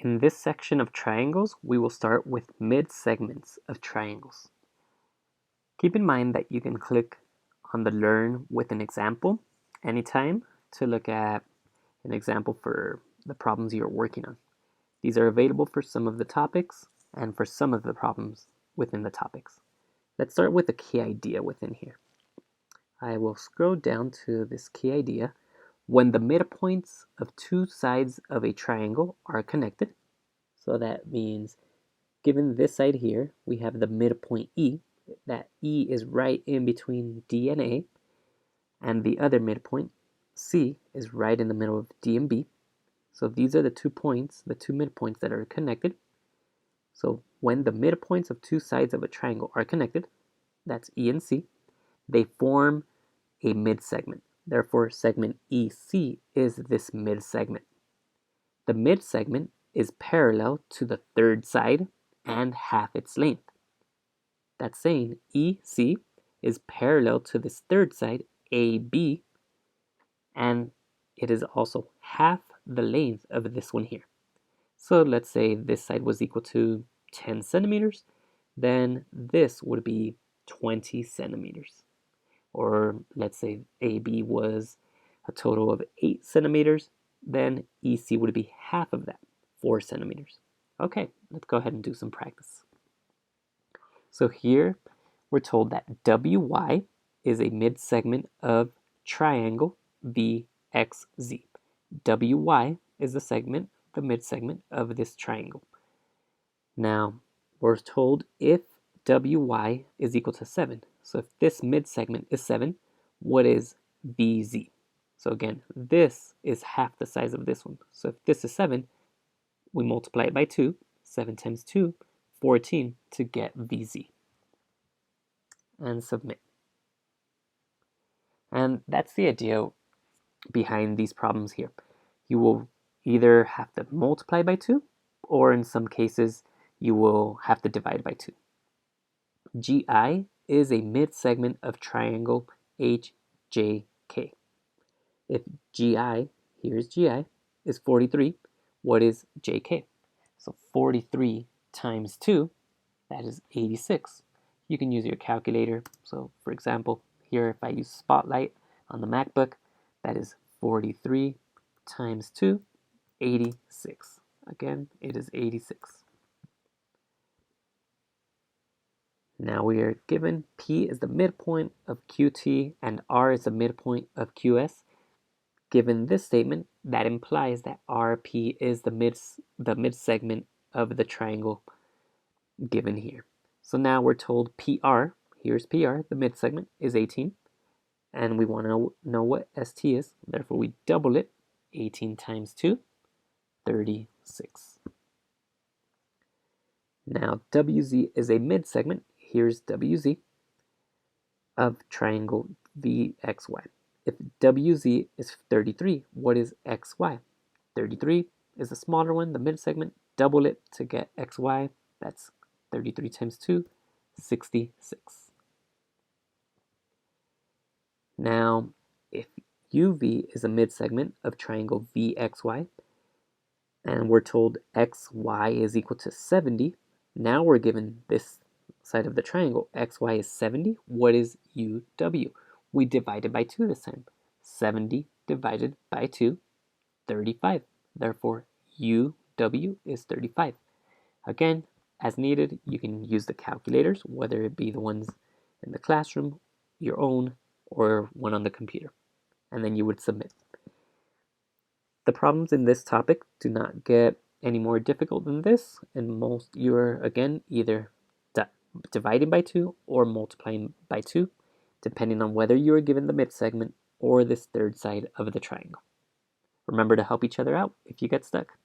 In this section of triangles, we will start with mid-segments of triangles. Keep in mind that you can click on the Learn with an example anytime to look at an example for the problems you're working on. These are available for some of the topics and for some of the problems within the topics. Let's start with the key idea within here. I will scroll down to this key idea. When the midpoints of two sides of a triangle are connected, so that means given this side here, we have the midpoint E. That E is right in between D and A, and the other midpoint, C, is right in the middle of D and B. So these are the 2 points, the 2 midpoints that are connected. So when the midpoints of two sides of a triangle are connected, that's E and C, they form a midsegment. Therefore, segment EC is this midsegment. The midsegment is parallel to the third side and half its length. That's saying EC is parallel to this third side, AB, and it is also half the length of this one here. So let's say this side was equal to 10 centimeters, then this would be 20 centimeters. Or let's say AB was a total of 8 centimeters, then EC would be half of that, 4 centimeters. Okay, let's go ahead and do some practice. So here we're told that WY is a midsegment of triangle VXZ. WY is the segment, the midsegment of this triangle. Now, we're told if WY is equal to 7. So if this midsegment is 7, what is VZ? So again, this is half the size of this one. So if this is 7, we multiply it by 2. 7 times 2, 14 to get VZ. And submit. And that's the idea behind these problems here. You will either have to multiply by 2, or in some cases, you will have to divide by 2. GI is a midsegment of triangle HJK. If GI, here's GI, is 43, what is JK? So 43 times 2, that is 86. You can use your calculator. So for example, here if I use Spotlight on the MacBook, that is 43 times 2, 86. Again, it is 86. Now we are given P is the midpoint of QT and R is the midpoint of QS. Given this statement, that implies that RP is the midsegment of the triangle given here. So now we're told PR, here's PR, the midsegment, is 18. And we want to know what ST is. Therefore, we double it. 18 times 2, 36. Now, WZ is a midsegment. Here's WZ of triangle VXY. If WZ is 33, what is XY? 33 is the smaller one, the midsegment. Double it to get XY. That's 33 times 2, 66. Now, if UV is a midsegment of triangle VXY, and we're told XY is equal to 70, now we're given this side of the triangle. XY is 70. What is UW? We divided by 2 this time. 70 divided by 2, 35. Therefore, UW is 35. Again, as needed, you can use the calculators, whether it be the ones in the classroom, your own, or one on the computer. And then you would submit. The problems in this topic do not get any more difficult than this, and most you're again either dividing by 2 or multiplying by 2, depending on whether you are given the midsegment or this third side of the triangle. Remember to help each other out if you get stuck.